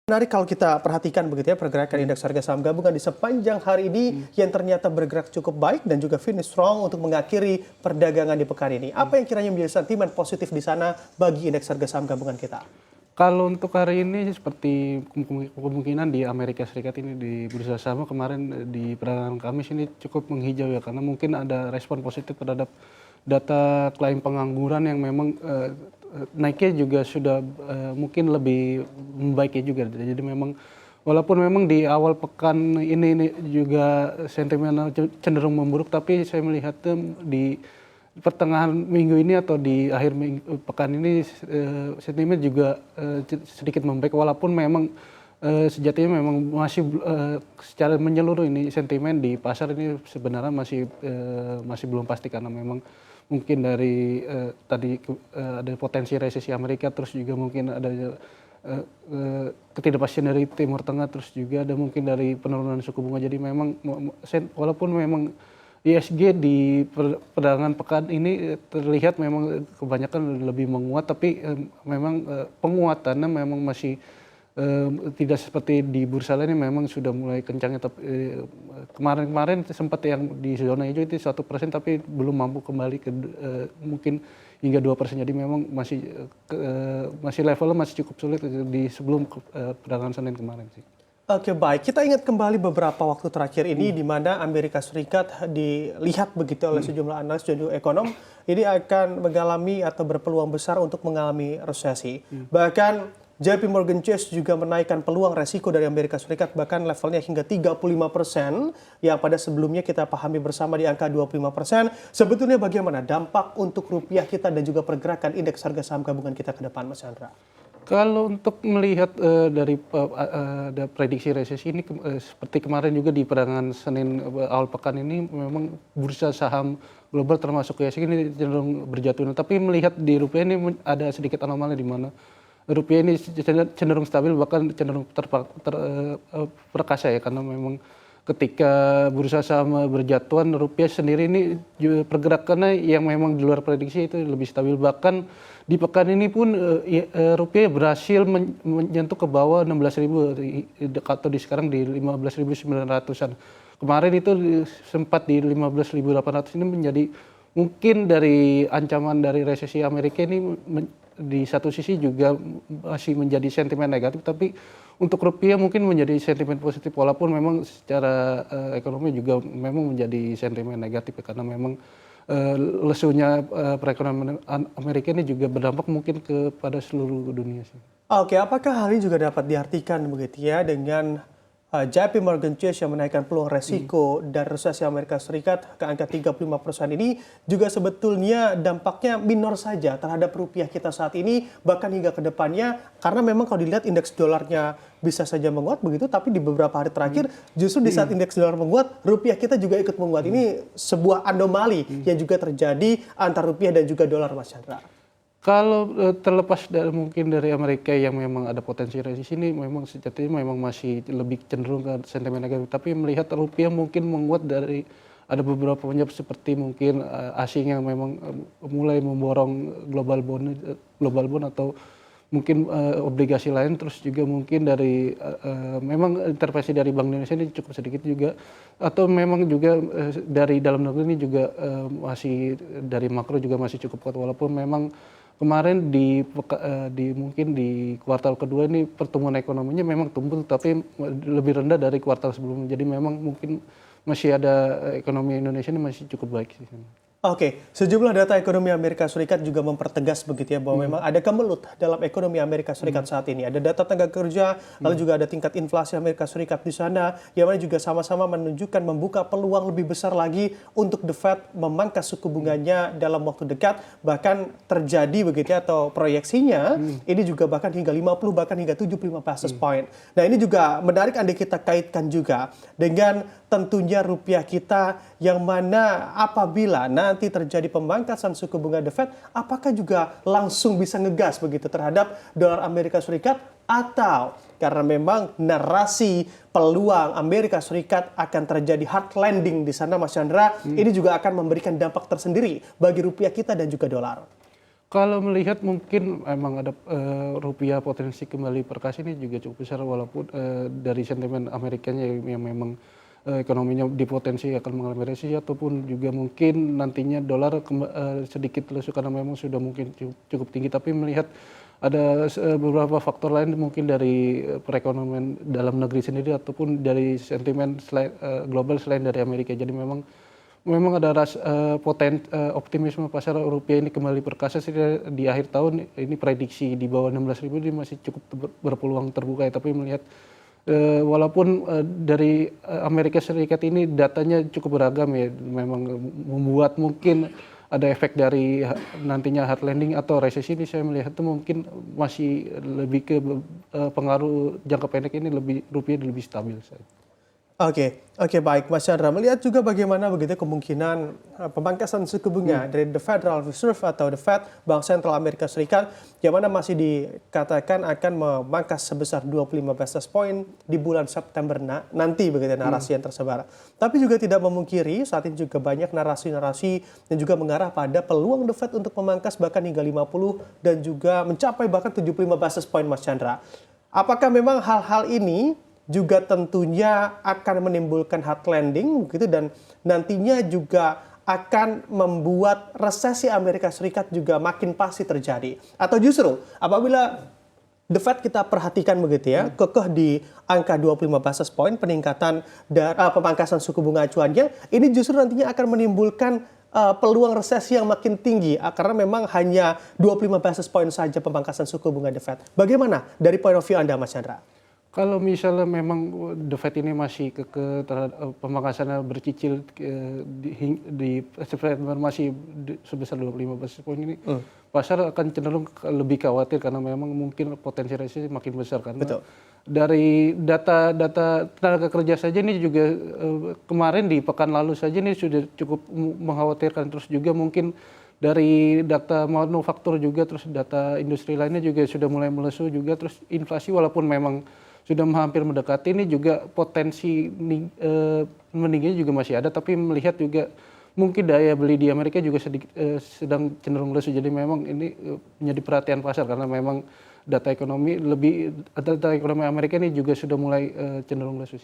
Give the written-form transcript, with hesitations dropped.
Menarik kalau kita perhatikan begitu ya pergerakan indeks harga saham gabungan di sepanjang hari ini yang ternyata bergerak cukup baik dan juga finish strong untuk mengakhiri perdagangan di pekan ini. Apa yang kiranya menjadi sentimen positif di sana bagi indeks harga saham gabungan kita? Kalau untuk hari ini seperti kemungkinan di Amerika Serikat ini di bursa saham kemarin di perdagangan Kamis ini cukup menghijau ya, karena mungkin ada respon positif terhadap data klaim pengangguran yang memang naiknya juga sudah mungkin lebih membaiknya juga. Jadi memang walaupun memang di awal pekan ini juga sentimen cenderung memburuk, tapi saya melihat di pertengahan minggu ini atau di akhir pekan ini sentimen juga sedikit membaik, walaupun memang sejatinya memang masih secara menyeluruh ini sentimen di pasar ini sebenarnya masih belum pasti, karena memang mungkin dari tadi ada potensi resesi Amerika, terus juga mungkin ada ketidakpastian dari Timur Tengah, terus juga ada mungkin dari penurunan suku bunga. Jadi memang walaupun memang ISG di perdagangan pekan ini terlihat memang kebanyakan lebih menguat, tapi memang penguatannya memang masih tidak seperti di bursa lain yang memang sudah mulai kencangnya. Tapi kemarin sempat yang di zona hijau itu 1%, tapi belum mampu kembali ke mungkin hingga 2%. Jadi memang masih levelnya masih cukup sulit di sebelum perdagangan Senin kemarin sih. Oke, baik. Kita ingat kembali beberapa waktu terakhir ini di mana Amerika Serikat dilihat begitu oleh sejumlah analis dan juga ekonom ini akan mengalami atau berpeluang besar untuk mengalami resesi. Bahkan JP Morgan Chase juga menaikkan peluang resiko dari Amerika Serikat bahkan levelnya hingga 35% yang pada sebelumnya kita pahami bersama di angka 25%. Sebetulnya bagaimana dampak untuk rupiah kita dan juga pergerakan indeks harga saham gabungan kita ke depan, Mas Chandra? Kalau untuk melihat dari ada prediksi resesi ini seperti kemarin juga di perdagangan Senin awal pekan ini memang bursa saham global termasuk ISG ini cenderung berjatuhan. Tapi melihat di rupiah ini ada sedikit anomali di mana rupiah ini cenderung stabil, bahkan cenderung perkasa ya, karena memang ketika bursa saham berjatuhan, rupiah sendiri ini pergerakannya yang memang di luar prediksi itu lebih stabil. Bahkan di pekan ini pun rupiah berhasil menyentuh ke bawah 16.000 atau sekarang di 15.900-an. Kemarin itu sempat di 15.800, ini menjadi mungkin dari ancaman dari resesi Amerika ini di satu sisi juga masih menjadi sentimen negatif, tapi untuk rupiah mungkin menjadi sentimen positif, walaupun memang secara ekonomi juga memang menjadi sentimen negatif ya, karena memang lesunya perekonomian Amerika ini juga berdampak mungkin kepada seluruh dunia sih. Oke, apakah hal ini juga dapat diartikan begitu ya dengan JP Morgan Chase yang menaikkan peluang resiko dan resesi Amerika Serikat ke angka 35% ini juga sebetulnya dampaknya minor saja terhadap rupiah kita saat ini bahkan hingga ke depannya, karena memang kalau dilihat indeks dolarnya bisa saja menguat begitu, tapi di beberapa hari terakhir justru di saat indeks dolar menguat, rupiah kita juga ikut menguat. Ini sebuah anomali yang juga terjadi antara rupiah dan juga dolar, Mas Chandra. Kalau terlepas dari mungkin dari Amerika yang memang ada potensi resesi ini, memang sejatinya memang masih lebih cenderung ke sentimen negatif. Tapi melihat rupiah mungkin menguat dari ada beberapa penyebab seperti mungkin asing yang memang mulai memborong global bond atau mungkin obligasi lain, terus juga mungkin dari memang intervensi dari Bank Indonesia ini cukup sedikit juga, atau memang juga dari dalam negeri ini juga masih dari makro juga masih cukup kuat, walaupun memang kemarin mungkin di kuartal kedua ini pertumbuhan ekonominya memang tumbuh, tapi lebih rendah dari kuartal sebelumnya. Jadi memang mungkin masih ada ekonomi Indonesia ini masih cukup baik sih. Oke, sejumlah data ekonomi Amerika Serikat juga mempertegas begitu ya bahwa memang ada kemelut dalam ekonomi Amerika Serikat saat ini. Ada data tenaga kerja, lalu juga ada tingkat inflasi Amerika Serikat di sana, yang mana juga sama-sama menunjukkan membuka peluang lebih besar lagi untuk The Fed memangkas suku bunganya dalam waktu dekat, bahkan terjadi begitu ya, atau proyeksinya ini juga bahkan hingga 50 bahkan hingga 75 basis point. Nah, ini juga menarik Anda kita kaitkan juga dengan tentunya rupiah kita, yang mana apabila nanti terjadi pemangkasan suku bunga The Fed, apakah juga langsung bisa ngegas begitu terhadap dolar Amerika Serikat, atau karena memang narasi peluang Amerika Serikat akan terjadi hard landing di sana, Mas Chandra, ini juga akan memberikan dampak tersendiri bagi rupiah kita dan juga dolar. Kalau melihat mungkin memang ada rupiah potensi kembali perkasa ini juga cukup besar walaupun dari sentimen Amerikanya yang memang ekonominya dipotensi akan mengalami resesi ataupun juga mungkin nantinya dolar sedikit lesu karena memang sudah mungkin cukup tinggi, tapi melihat ada beberapa faktor lain mungkin dari perekonomian dalam negeri sendiri ataupun dari sentimen global selain dari Amerika. Jadi memang ada optimisme pasar rupiah ini kembali perkasa sih di akhir tahun ini prediksi di bawah 16.000 ini masih cukup berpeluang terbuka ya, tapi melihat walaupun dari Amerika Serikat ini datanya cukup beragam ya, memang membuat mungkin ada efek dari nantinya hard landing atau resesi ini, saya melihat itu mungkin masih lebih ke pengaruh jangka pendek ini rupiah lebih stabil saja. Oke, baik Mas Chandra. Melihat juga bagaimana begitu kemungkinan pemangkasan suku bunga dari The Federal Reserve atau The Fed, Bank Sentral Amerika Serikat, yang mana masih dikatakan akan memangkas sebesar 25 basis point di bulan September nanti begitu narasi yang tersebar. Tapi juga tidak memungkiri saat ini juga banyak narasi-narasi yang juga mengarah pada peluang The Fed untuk memangkas bahkan hingga 50 dan juga mencapai bahkan 75 basis point, Mas Chandra. Apakah memang hal-hal ini juga tentunya akan menimbulkan hard landing begitu dan nantinya juga akan membuat resesi Amerika Serikat juga makin pasti terjadi? Atau justru apabila The Fed kita perhatikan begitu ya, kekeh di angka 25 basis point peningkatan pemangkasan suku bunga acuannya, ini justru nantinya akan menimbulkan peluang resesi yang makin tinggi karena memang hanya 25 basis point saja pemangkasan suku bunga The Fed. Bagaimana dari point of view Anda, Mas Chandra? Kalau misalnya memang The Fed ini masih pemangkasannya bercicil di September masih sebesar 25 basis point ini, pasar akan cenderung lebih khawatir karena memang mungkin potensi resesi makin besar karena dari data tenaga kerja saja ini juga kemarin di pekan lalu saja ini sudah cukup mengkhawatirkan, terus juga mungkin dari data manufaktur juga, terus data industri lainnya juga sudah mulai melesu juga, terus inflasi walaupun memang sudah hampir mendekati ini juga potensi meningginya juga masih ada, tapi melihat juga mungkin daya beli di Amerika juga sedang cenderung lesu, jadi memang ini menjadi perhatian pasar karena memang data ekonomi Amerika ini juga sudah mulai cenderung lesu.